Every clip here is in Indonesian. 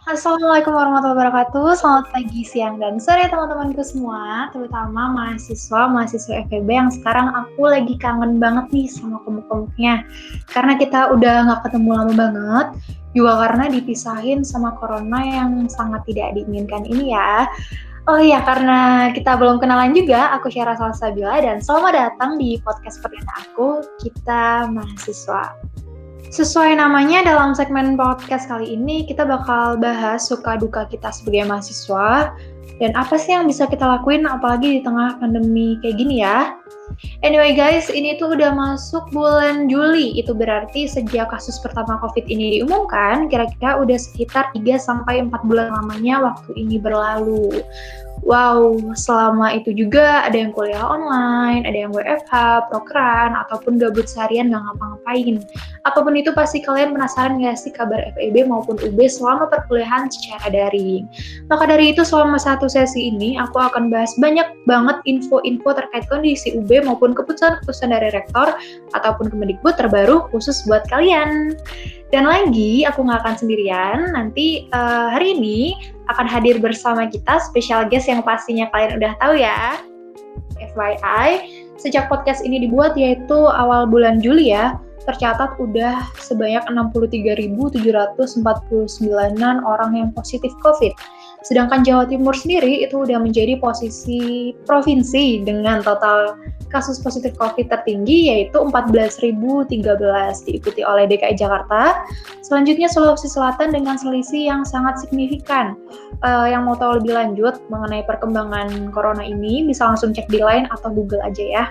Assalamualaikum warahmatullahi wabarakatuh. Selamat pagi, siang, dan sore teman-temanku semua, terutama mahasiswa FEB yang sekarang aku lagi kangen banget nih sama komuk-komuknya. Karena kita udah nggak ketemu lama banget, juga karena dipisahin sama corona yang sangat tidak diinginkan ini ya. Oh iya, karena kita belum kenalan juga, aku Syara Salsabila dan selamat datang di podcast perdana aku, Kita Mahasiswa. Sesuai namanya, dalam segmen podcast kali ini kita bakal bahas suka duka kita sebagai mahasiswa dan apa sih yang bisa kita lakuin apalagi di tengah pandemi kayak gini ya. Anyway guys, ini tuh udah masuk bulan Juli, itu berarti sejak kasus pertama COVID ini diumumkan, kira-kira udah sekitar 3-4 bulan lamanya waktu ini berlalu. Wow, selama itu juga ada yang kuliah online, ada yang WFH, prokeran, ataupun gabut seharian gak ngapa-ngapain. Apapun itu pasti kalian penasaran gak sih kabar FEB maupun UB selama perkuliahan secara daring. Maka dari itu selama satu sesi ini aku akan bahas banyak banget info-info terkait kondisi UB maupun keputusan-keputusan dari rektor ataupun Kemendikbud terbaru khusus buat kalian. Dan lagi, aku nggak akan sendirian, nanti hari ini akan hadir bersama kita special guest yang pastinya kalian udah tahu ya. FYI, sejak podcast ini dibuat yaitu awal bulan Juli ya, tercatat udah sebanyak 63.749 orang yang positif COVID. Sedangkan Jawa Timur sendiri itu udah menjadi posisi provinsi dengan total kasus positif COVID tertinggi yaitu 14.013, diikuti oleh DKI Jakarta. Selanjutnya Sulawesi Selatan dengan selisih yang sangat signifikan. Yang mau tahu lebih lanjut mengenai perkembangan corona ini bisa langsung cek di Line atau Google aja ya.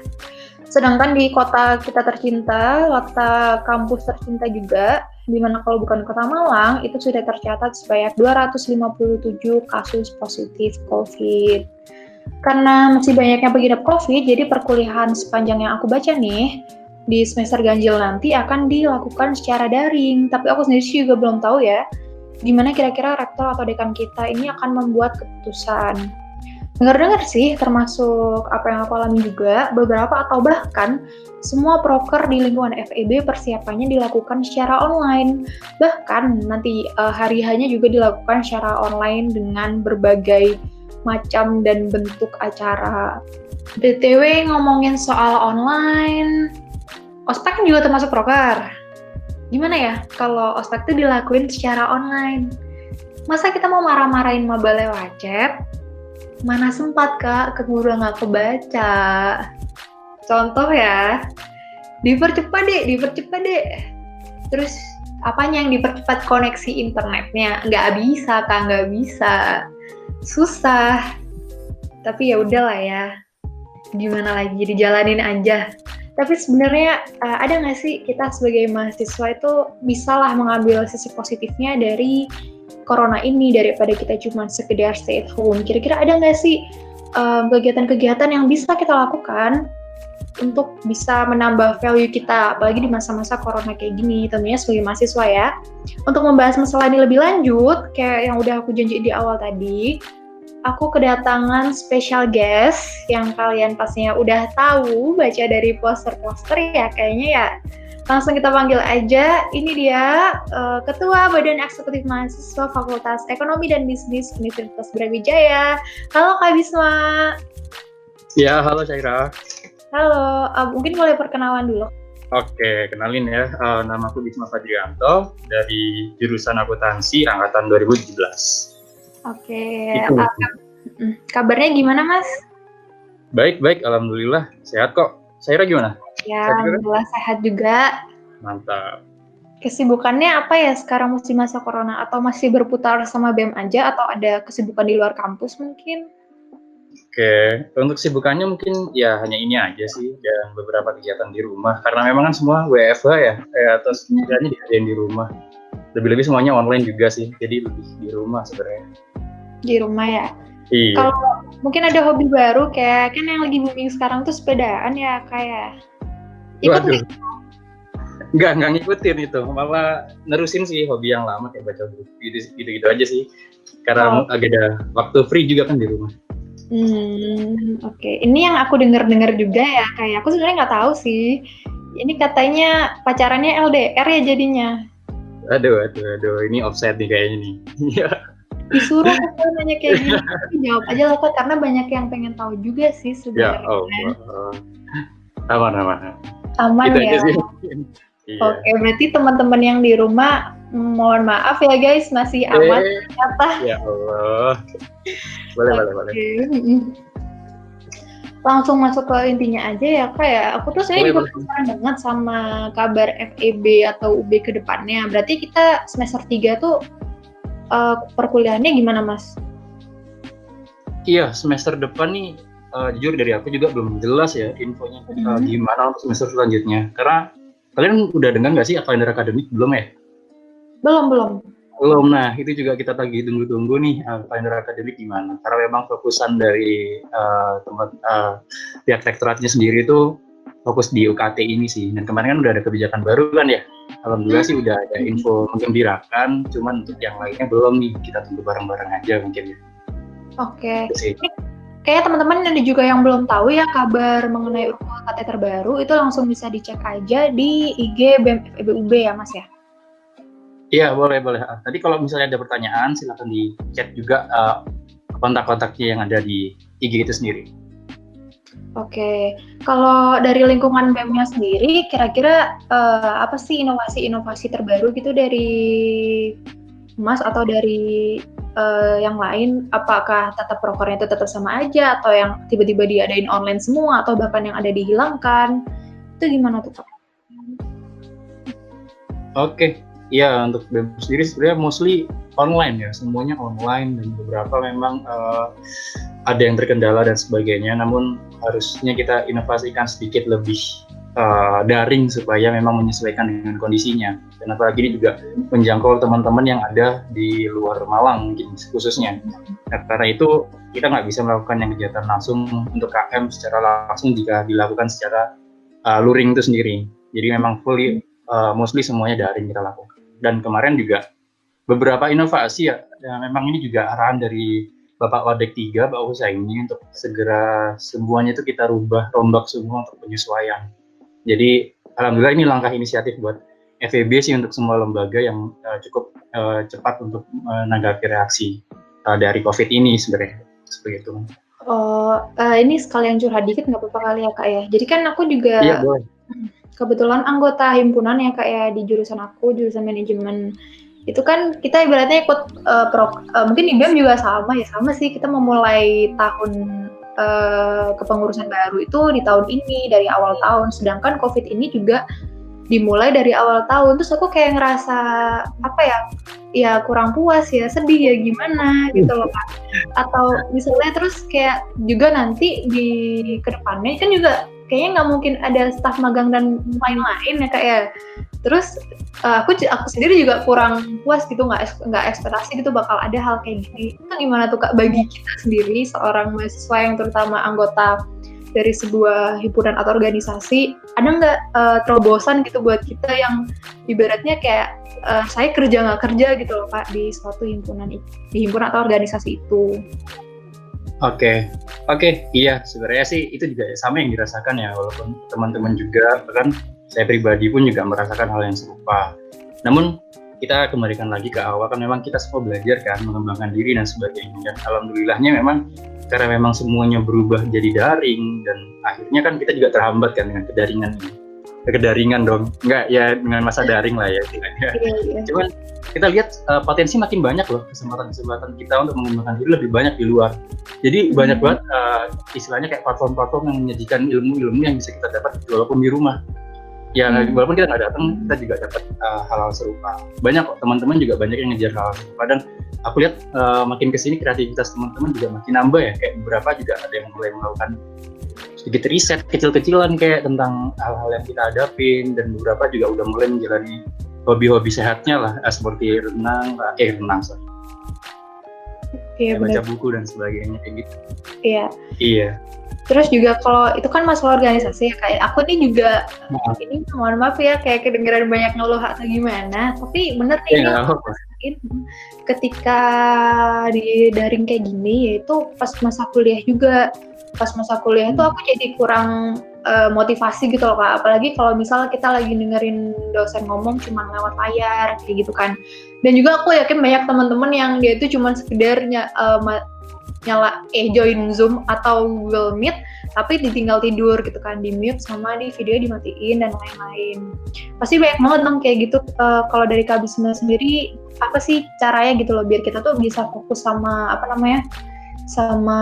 Sedangkan di kota kita tercinta, kota kampus tercinta juga, di mana kalau bukan kota Malang, itu sudah tercatat sebanyak 257 kasus positif COVID. Karena masih banyaknya pengidap COVID, jadi perkuliahan sepanjang yang aku baca nih, di semester ganjil nanti akan dilakukan secara daring. Tapi aku sendiri juga belum tahu ya, gimana kira-kira rektor atau dekan kita ini akan membuat keputusan. Dengar-dengar sih, termasuk apa yang aku alami juga, beberapa atau bahkan semua proker di lingkungan FEB persiapannya dilakukan secara online. Bahkan nanti hari-harinya juga dilakukan secara online dengan berbagai macam dan bentuk acara. BTW ngomongin soal online, ospek juga termasuk proker. Gimana ya kalau ospek itu dilakuin secara online? Masa kita mau marah-marahin maba lewat chat? Mana sempat kak, keburu nggak kebaca. Contoh ya, dipercepat deh. Terus apanya yang dipercepat? Koneksi internetnya. Nggak bisa. Susah. Tapi ya udahlah ya. Gimana lagi, dijalanin aja. Tapi sebenarnya ada nggak sih kita sebagai mahasiswa itu bisalah mengambil sisi positifnya dari corona ini daripada kita cuma sekedar stay at home. Kira-kira ada nggak sih kegiatan-kegiatan yang bisa kita lakukan untuk bisa menambah value kita, apalagi di masa-masa corona kayak gini, tentunya sebagai mahasiswa ya. Untuk membahas masalah ini lebih lanjut, kayak yang udah aku janji di awal tadi, aku kedatangan special guest yang kalian pastinya udah tahu baca dari poster-poster ya kayaknya ya. Langsung kita panggil aja, ini dia Ketua Badan Eksekutif Mahasiswa Fakultas Ekonomi dan Bisnis Universitas Brawijaya. Halo Kak Bisma. Ya, halo Syaira. Halo, mungkin boleh perkenalan dulu. Oke, kenalin ya, nama aku Bisma Fadrianto dari jurusan akuntansi angkatan 2017. Oke, kabarnya gimana Mas? Baik, alhamdulillah, sehat kok. Syaira gimana? Ya, alhamdulillah sehat juga. Mantap. Kesibukannya apa ya sekarang masih masa corona? Atau masih berputar sama BEM aja? Atau ada kesibukan di luar kampus mungkin? Oke, untuk kesibukannya mungkin ya hanya ini aja sih, dan beberapa kegiatan di rumah. Karena memang kan semua WFH ya, terus kerjanya dikerjain di rumah. Lebih-lebih semuanya online juga sih, jadi lebih di rumah sebenarnya. Di rumah ya? Iya. Kalau mungkin ada hobi baru kayak kan yang lagi booming sekarang tuh sepedaan ya kayak. Waduh. Enggak ngikutin itu, malah nerusin sih hobi yang lama kayak baca buku gitu aja sih. Karena agak ada waktu free juga kan di rumah. Oke. Ini yang aku dengar juga ya, kayak aku sebenarnya nggak tahu sih. Ini katanya pacarannya LDR ya jadinya. Aduh, ini offset nih kayaknya nih. Iya. Disuruh aku nanya kayak gini, tapi jawab aja lah Kak, karena banyak yang pengen tahu juga sih Ya sebenarnya. Allah. Aman. Aman Itu ya. aja sih. Iya. Oke, berarti teman-teman yang di rumah mohon maaf ya guys, masih aman ternyata. Ya Allah. Boleh. Oke. Langsung masuk ke intinya aja ya Kak ya. Aku tuh saya juga penasaran banget sama kabar FEB atau UB ke depannya. Berarti kita semester 3 tuh perkuliahannya gimana Mas? Iya, semester depan nih jujur dari aku juga belum jelas ya infonya gimana untuk semester selanjutnya. Karena kalian udah dengar nggak sih kalender akademik belum ya? Belum. Nah itu juga kita lagi tunggu-tunggu nih kalender akademik gimana. Karena memang fokusan dari pihak rektoratnya sendiri itu fokus di UKT ini sih. Dan kemarin kan udah ada kebijakan baru kan ya. Alhamdulillah sih udah ada info menggembirakan. Cuman untuk yang lainnya belum nih. Kita tunggu bareng-bareng aja mungkin ya. Oke. Kayak teman-teman ada juga yang belum tahu ya kabar mengenai UKT terbaru, itu langsung bisa dicek aja di IG BEM FEB UB ya Mas ya? Iya boleh. Tadi kalau misalnya ada pertanyaan silakan di chat juga kontak-kontaknya yang ada di IG itu sendiri. Oke, kalau dari lingkungan BEM-nya sendiri, kira-kira apa sih inovasi-inovasi terbaru gitu dari Mas atau dari yang lain? Apakah tetap prokernya itu tetap sama aja, atau yang tiba-tiba diadain online semua, atau bahkan yang ada dihilangkan? Itu gimana tuh Kak? Oke, ya untuk BEM sendiri sebenarnya mostly online ya, semuanya online dan beberapa memang ada yang terkendala dan sebagainya. Namun harusnya kita inovasikan sedikit lebih daring supaya memang menyesuaikan dengan kondisinya. Dan apalagi ini juga menjangkau teman-teman yang ada di luar Malang mungkin khususnya. Nah, karena itu kita nggak bisa melakukan yang kegiatan langsung untuk KM secara langsung jika dilakukan secara luring itu sendiri. Jadi memang fully mostly semuanya daring kita lakukan. Dan kemarin juga beberapa inovasi ya, memang ini juga arahan dari Bapak Wadek 3, Pak Husaini untuk segera semuanya itu kita rubah, rombak semua untuk penyesuaian. Jadi alhamdulillah ini langkah inisiatif buat FEB sih untuk semua lembaga yang cukup cepat untuk menanggapi reaksi dari COVID ini sebenarnya seperti itu. Ini sekalian curhat dikit nggak apa-apa kali ya Kak ya. Jadi kan aku juga kebetulan anggota himpunan ya Kak ya di jurusan aku, jurusan manajemen. Itu kan kita ibaratnya ikut mungkin di BEM juga sama sih, kita memulai tahun kepengurusan baru itu di tahun ini dari awal tahun, sedangkan COVID ini juga dimulai dari awal tahun. Terus aku kayak ngerasa ya kurang puas ya, sedih ya gimana gitu loh Kak. Atau misalnya terus kayak juga nanti di kedepannya kan juga kayaknya nggak mungkin ada staf magang dan lain-lain ya Kak ya. Terus aku sendiri juga kurang puas gitu, nggak ekspektasi gitu bakal ada hal kayak gini. Itu gimana tuh Kak bagi kita sendiri seorang mahasiswa yang terutama anggota dari sebuah himpunan atau organisasi, ada nggak terobosan gitu buat kita yang ibaratnya kayak saya kerja nggak kerja gitu loh Kak di suatu himpunan atau organisasi itu. Oke, iya sebenarnya sih itu juga sama yang dirasakan ya, walaupun teman-teman juga bahkan saya pribadi pun juga merasakan hal yang serupa. Namun kita kembalikan lagi ke awal kan memang kita semua belajar kan mengembangkan diri dan sebagainya. Dan alhamdulillahnya memang karena memang semuanya berubah jadi daring dan akhirnya kan kita juga terhambat kan dengan kedaringan dong. Enggak ya dengan masa daring lah ya. Iya. Cuman kita lihat potensi makin banyak loh, kesempatan kita untuk mengembangkan diri lebih banyak di luar. Jadi banyak banget istilahnya kayak platform-platform yang menyajikan ilmu-ilmu yang bisa kita dapat walaupun di rumah. Ya walaupun kita nggak datang, kita juga dapat hal-hal serupa. Banyak kok teman-teman juga banyak yang ngejar hal serupa dan aku lihat makin kesini kreativitas teman-teman juga makin nambah ya. Kayak beberapa juga ada yang mulai melakukan sedikit riset kecil-kecilan kayak tentang hal-hal yang kita hadapin, dan beberapa juga udah mulai menjalani hobi-hobi sehatnya lah seperti renang. Iya, baca buku dan sebagainya kayak gitu. Iya. Terus juga kalau itu kan masalah organisasi ya kayak aku nih juga ini mohon maaf ya kayak kedengeran banyak ngeluh atau gimana, tapi bener nih ketika di daring kayak gini yaitu pas masa kuliah juga. Pas masa kuliah itu aku jadi kurang motivasi gitu loh Kak. Apalagi kalau misal kita lagi dengerin dosen ngomong cuma lewat layar kayak gitu kan. Dan juga aku yakin banyak teman-teman yang dia itu cuma sekedar join Zoom atau Google Meet tapi ditinggal tidur gitu kan, di mute sama di video dimatiin dan lain-lain. Pasti banyak banget dong kayak gitu. Kalau dari Kak Bisma sendiri apa sih caranya gitu loh biar kita tuh bisa fokus sama sama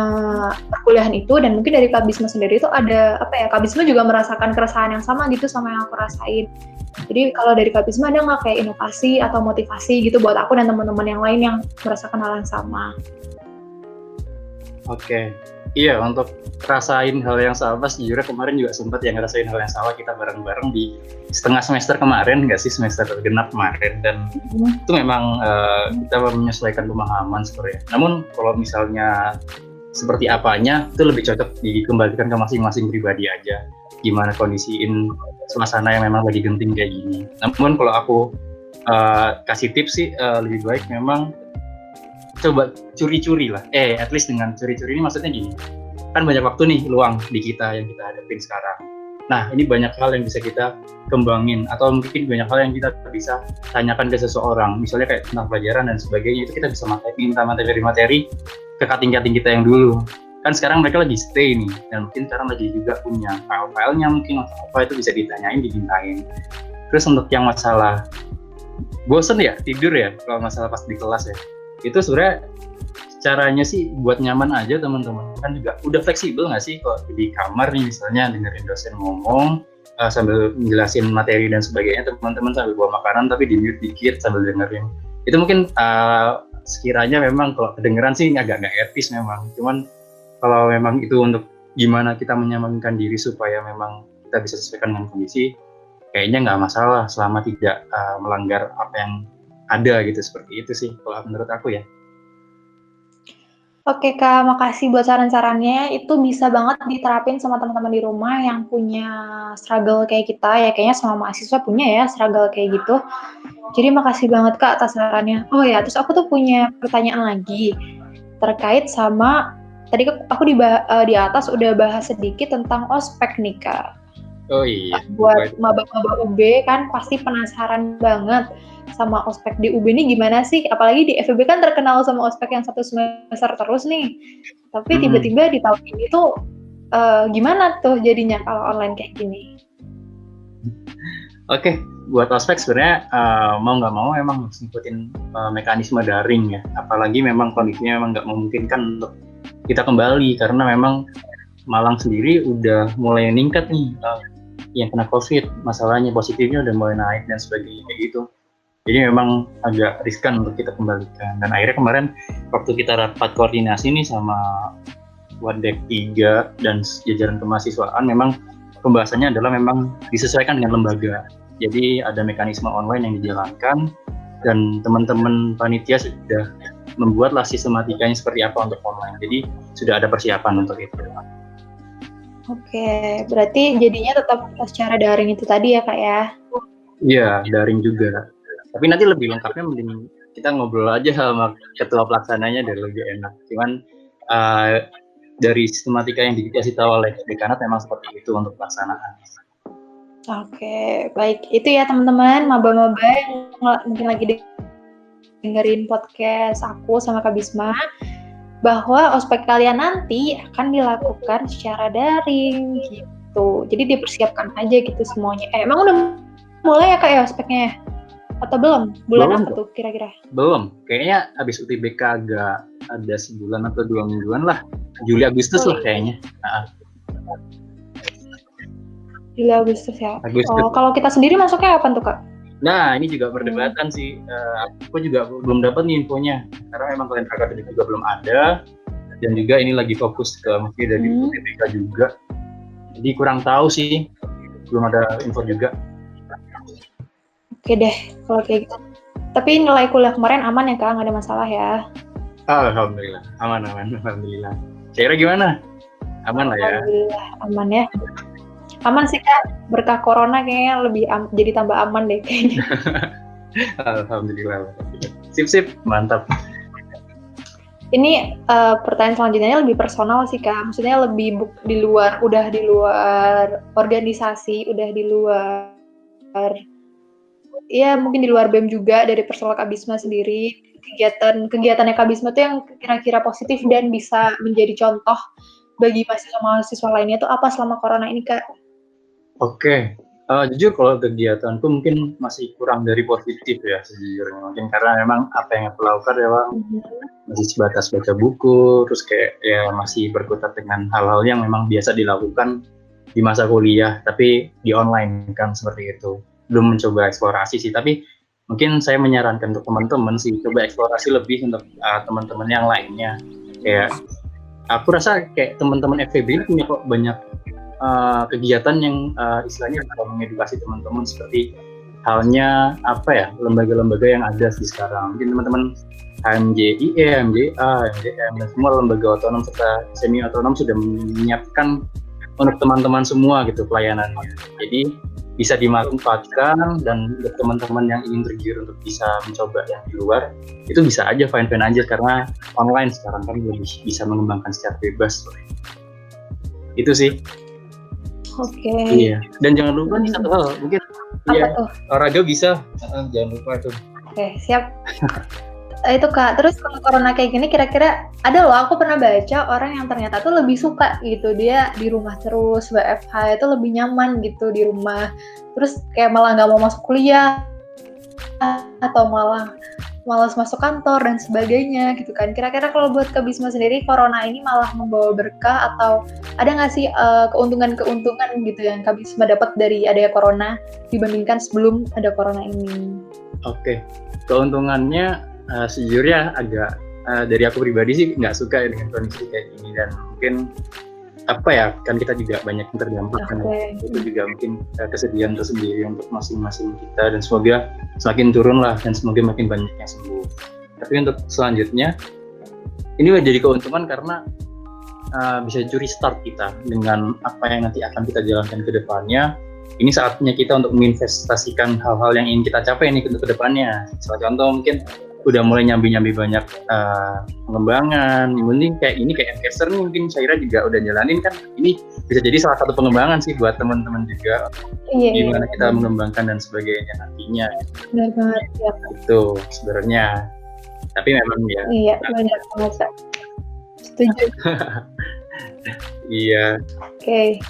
perkuliahan itu. Dan mungkin dari Kak Bisma sendiri itu ada Kak Bisma juga merasakan keresahan yang sama gitu sama yang aku rasain. Jadi kalau dari Kak Bisma ada nggak kayak inovasi atau motivasi gitu buat aku dan teman-teman yang lain yang merasakan hal yang sama? Oke, iya, untuk rasain hal yang sama sejujurnya kemarin juga sempat yang ngerasain hal yang sama, kita bareng-bareng di setengah semester kemarin, nggak sih, semester genap kemarin, dan itu memang kita menyesuaikan pemahaman sebenarnya. Namun kalau misalnya seperti apanya itu lebih cocok dikembalikan ke masing-masing pribadi aja, gimana kondisiin suasana yang memang lagi genting kayak gini. Namun kalau aku kasih tips sih, lebih baik memang coba curi-curi lah. At least dengan curi-curi ini maksudnya gini, kan banyak waktu nih luang di kita yang kita hadapin sekarang. Nah, ini banyak hal yang bisa kita kembangin, atau mungkin banyak hal yang kita bisa tanyakan ke seseorang, misalnya kayak tentang pelajaran dan sebagainya. Itu kita bisa minta materi-materi ke kating-kating kita yang dulu. Kan sekarang mereka lagi stay nih, dan mungkin sekarang lagi juga punya file-filenya mungkin atau apa, itu bisa ditanyain, dimintain. Terus untuk yang masalah bosen ya, tidur ya, kalau masalah pas di kelas ya, itu sebenarnya caranya sih buat nyaman aja teman-teman. Kan juga udah fleksibel nggak sih kalau di kamar nih misalnya dengerin dosen ngomong sambil menjelasin materi dan sebagainya, teman-teman sambil bawa makanan tapi di mute dikit sambil dengerin. Itu mungkin sekiranya memang kalau kedengeran sih agak nggak etis memang. Cuman kalau memang itu untuk gimana kita menyamankan diri supaya memang kita bisa sesuaikan dengan kondisi, kayaknya nggak masalah selama tidak melanggar apa yang ada gitu. Seperti itu sih kalau menurut aku ya. Oke Kak, makasih buat saran-sarannya. Itu bisa banget diterapin sama teman-teman di rumah yang punya struggle kayak kita ya. Kayaknya sama mahasiswa punya ya struggle kayak gitu. Jadi makasih banget Kak atas sarannya. Oh ya, terus aku tuh punya pertanyaan lagi terkait sama tadi aku di atas udah bahas sedikit tentang ospek nih Kak. Oh iya. Buat maba-maba UB kan pasti penasaran banget sama ospek di UB ini gimana sih? Apalagi di FEB kan terkenal sama ospek yang 1 semester terus nih. Tapi tiba-tiba di tahun ini tuh gimana tuh jadinya kalau online kayak gini? Oke, buat ospek sebenarnya mau nggak mau emang harus ngikutin mekanisme daring ya. Apalagi memang kondisinya memang nggak memungkinkan untuk kita kembali karena memang Malang sendiri udah mulai meningkat nih yang kena COVID, masalahnya positifnya udah mulai naik dan sebagainya kayak gitu. Jadi memang agak riskan untuk kita kembalikan. Dan akhirnya kemarin waktu kita rapat koordinasi nih sama Wadek 3 dan jajaran kemahasiswaan, memang pembahasannya adalah memang disesuaikan dengan lembaga. Jadi ada mekanisme online yang dijalankan dan teman-teman panitia sudah membuatlah sistematikanya seperti apa untuk online. Jadi sudah ada persiapan untuk itu. Oke, berarti jadinya tetap secara daring itu tadi ya Kak ya? Iya, daring juga. Tapi nanti lebih lengkapnya mending kita ngobrol aja sama ketua pelaksananya, dan lebih enak. Cuman dari sistematika yang dikasih tahu oleh dekanat memang seperti itu untuk pelaksanaan. Oke, baik. Itu ya teman-teman, maba-maba yang mungkin lagi dengerin podcast aku sama Kak Bisma, bahwa ospek kalian nanti akan dilakukan secara daring gitu. Jadi dipersiapkan aja gitu semuanya. Emang udah mulai ya Kak ya ospeknya? Atau belum? Bulan apa tuh kira-kira? Belum. Kayaknya habis UTBK agak ada sebulan atau 2 mingguan lah. Juli Agustus lah kayaknya. Juli Agustus ya. Oh, kalau kita sendiri masuknya kapan tuh Kak? Nah, ini juga perdebatan sih. Aku juga belum dapat nih infonya. Karena memang kalian akademik juga belum ada. Dan juga ini lagi fokus ke mungkin dari UTBK juga. Jadi kurang tahu sih. Belum ada info juga. Oke deh, kalau kayak gitu. Tapi nilai kuliah kemarin aman ya Kak? Nggak ada masalah ya? Alhamdulillah. Aman. Alhamdulillah. Kira gimana? Aman lah ya? Alhamdulillah, aman ya. Aman sih Kak, berkah corona kayaknya lebih jadi tambah aman deh kayaknya. Alhamdulillah. Sip, mantap. Ini pertanyaan selanjutnya lebih personal sih Kak. Maksudnya lebih di luar organisasi, udah di luar ya mungkin di luar BEM juga, dari personal Kak Bisma sendiri. Kegiatannya Kak Bisma tuh yang kira-kira positif dan bisa menjadi contoh bagi mahasiswa-mahasiswa lainnya tuh apa selama corona ini Kak? Oke, jujur kalau kegiatanku mungkin masih kurang dari positif ya sejujurnya. Mungkin karena memang apa yang aku lakukan ya Bang, masih sebatas baca buku, terus kayak ya masih berkutat dengan hal-hal yang memang biasa dilakukan di masa kuliah, tapi di online kan seperti itu. Belum mencoba eksplorasi sih, tapi mungkin saya menyarankan untuk teman-teman sih coba eksplorasi lebih untuk teman-teman yang lainnya. Kayak aku rasa kayak teman-teman FEB ini punya kok banyak kegiatan yang istilahnya bisa mengedukasi teman-teman, seperti halnya apa ya, lembaga-lembaga yang ada di sekarang. Mungkin teman-teman HMJIE, HMJA, HMDM, dan semua lembaga otonom serta semi otonom sudah menyiapkan untuk teman-teman semua gitu pelayanannya. Jadi bisa dimanfaatkan, dan untuk teman-teman yang ingin tergiur untuk bisa mencoba yang di luar, itu bisa aja fine-fine aja karena online sekarang kan lebih bisa mengembangkan secara bebas. Itu sih. Oke. Iya. Dan jangan lupa nih satu hal, mungkin Apa tuh? olahraga bisa, jangan lupa itu. Oke, siap. Itu Kak, terus kalau corona kayak gini kira-kira ada loh, aku pernah baca orang yang ternyata tuh lebih suka gitu, dia di rumah terus, WFH itu lebih nyaman gitu di rumah, terus kayak malah nggak mau masuk kuliah atau malah malas masuk kantor dan sebagainya gitu kan. Kira-kira kalau buat Kak Bisma sendiri, corona ini malah membawa berkah atau ada nggak sih keuntungan-keuntungan gitu yang Kak Bisma dapat dari adanya corona dibandingkan sebelum ada corona ini? Oke, keuntungannya sejujurnya agak dari aku pribadi sih nggak suka ya dengan kondisi kayak gini, dan mungkin apa ya, kan kita juga banyak yang terdampak kan, itu juga mungkin kesedihan tersendiri untuk masing-masing kita, dan semoga semakin turun lah, dan semoga makin banyak yang sembuh. Tapi untuk selanjutnya ini menjadi keuntungan karena bisa curi start kita dengan apa yang nanti akan kita jalankan ke depannya. Ini saatnya kita untuk menginvestasikan hal-hal yang ingin kita capai nih untuk ke depannya. Salah contoh mungkin udah mulai nyambi-nyambi banyak pengembangan. Mending kayak ini, kayak Mcaster nih mungkin Syaira juga udah jalanin kan. Ini bisa jadi salah satu pengembangan sih buat teman-teman juga. Gimana kita mengembangkan dan sebagainya nantinya. Benar banget ya. Itu sebenarnya. Tapi memang ya. Iya, benar banget. Setuju. Iya. Oke.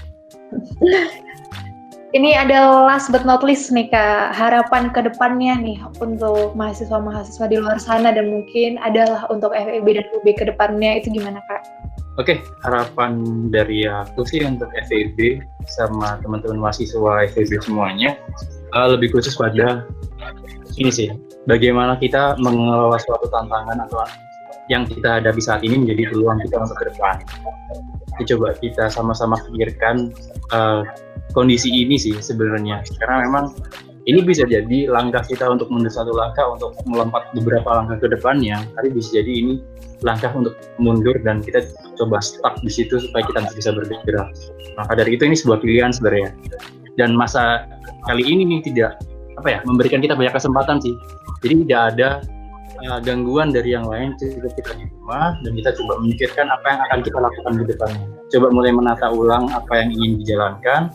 Ini ada last but not least nih Kak, harapan ke depannya nih untuk mahasiswa-mahasiswa di luar sana, dan mungkin adalah untuk FEB dan UB ke depannya, itu gimana Kak? Oke, harapan dari aku sih untuk FEB sama teman-teman mahasiswa FEB semuanya lebih khusus pada ini sih, bagaimana kita mengelola suatu tantangan atau yang kita hadapi saat ini menjadi peluang kita untuk ke depan. Coba kita sama-sama pikirkan kondisi ini sih sebenarnya, karena memang ini bisa jadi langkah kita untuk mundur satu langkah untuk melompat beberapa langkah ke depannya, tapi bisa jadi ini langkah untuk mundur dan kita coba stuck di situ supaya kita bisa bergerak. Maka dari itu ini sebuah pilihan sebenarnya, dan masa kali ini nih tidak memberikan kita banyak kesempatan sih, jadi tidak ada gangguan dari yang lain, cukup kita di rumah dan kita coba memikirkan apa yang akan kita lakukan di depannya. Coba mulai menata ulang apa yang ingin dijalankan,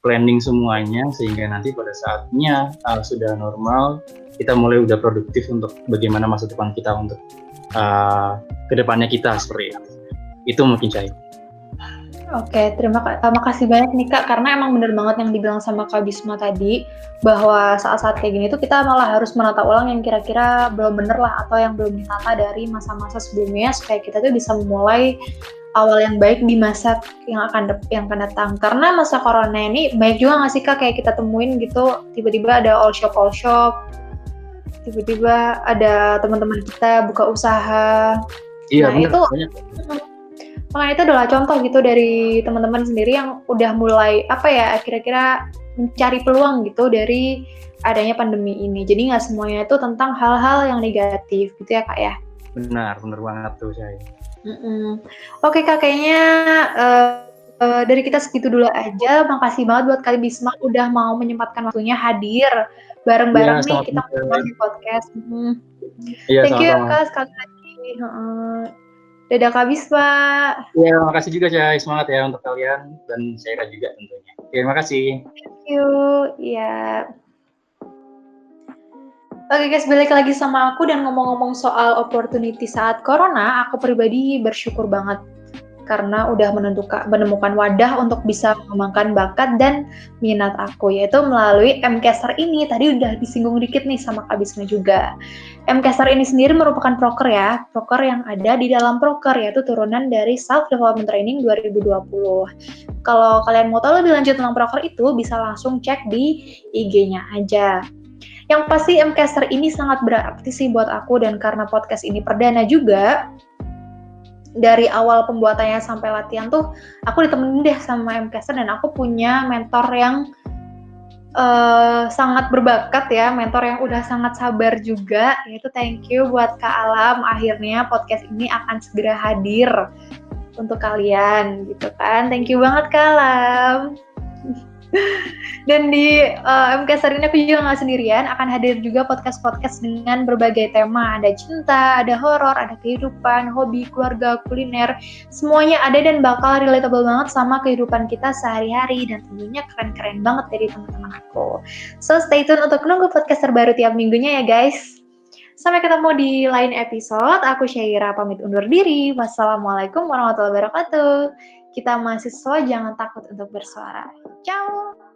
planning semuanya, sehingga nanti pada saatnya sudah normal, kita mulai udah produktif untuk bagaimana masa depan kita untuk kedepannya kita seperti itu. Itu mungkin saya. Oke, terima kasih banyak nih Kak, karena emang bener banget yang dibilang sama Kak Bisma tadi, bahwa saat-saat kayak gini tuh kita malah harus menata ulang yang kira-kira belum bener lah, atau yang belum ditata dari masa-masa sebelumnya, supaya kita tuh bisa memulai awal yang baik di masa yang akan datang. Karena masa corona ini banyak juga nggak sih Kak kayak kita temuin gitu, tiba-tiba ada all shop, tiba-tiba ada teman-teman kita buka usaha. Iya, nah itu makanya itu adalah contoh gitu dari teman-teman sendiri yang udah mulai kira-kira mencari peluang gitu dari adanya pandemi ini. Jadi nggak semuanya itu tentang hal-hal yang negatif gitu ya Kak ya. Benar banget tuh saya. Oke Kak, kayaknya dari kita segitu dulu aja. Makasih banget buat Kak Bisma udah mau menyempatkan waktunya hadir bareng-bareng nih kita ngobrol di podcast. Thank you ya Kak sekali lagi. Dadah Kak Bisma. Ya, makasih juga Chay. Semangat ya untuk kalian dan Syaira juga tentunya. Terima kasih. Thank you. Ya. Oke guys, balik lagi sama aku dan ngomong-ngomong soal opportunity saat corona, aku pribadi bersyukur banget karena udah menemukan wadah untuk bisa mengembangkan bakat dan minat aku, yaitu melalui Mcaster ini. Tadi udah disinggung dikit nih sama Kak Bisma juga. Mcaster ini sendiri merupakan proker ya, proker yang ada di dalam proker, yaitu turunan dari Self Development Training 2020. Kalau kalian mau tahu lebih lanjut tentang proker itu, bisa langsung cek di IG-nya aja. Yang pasti Mcaster ini sangat berarti sih buat aku, dan karena podcast ini perdana juga, dari awal pembuatannya sampai latihan tuh aku ditemenin deh sama Mcaster, dan aku punya mentor yang sangat berbakat ya, mentor yang udah sangat sabar juga, yaitu thank you buat Kak Alam. Akhirnya podcast ini akan segera hadir untuk kalian gitu kan, thank you banget Kak Alam. Dan di Mcaster ini aku juga nggak sendirian, akan hadir juga podcast-podcast dengan berbagai tema. Ada cinta, ada horor, ada kehidupan, hobi, keluarga, kuliner. Semuanya ada dan bakal relatable banget sama kehidupan kita sehari-hari. Dan tentunya keren-keren banget dari teman-teman aku. So stay tune untuk nunggu podcast terbaru tiap minggunya ya guys. Sampai ketemu di lain episode. Aku Syaira pamit undur diri. Wassalamualaikum warahmatullahi wabarakatuh. Kita mahasiswa jangan takut untuk bersuara. Ciao!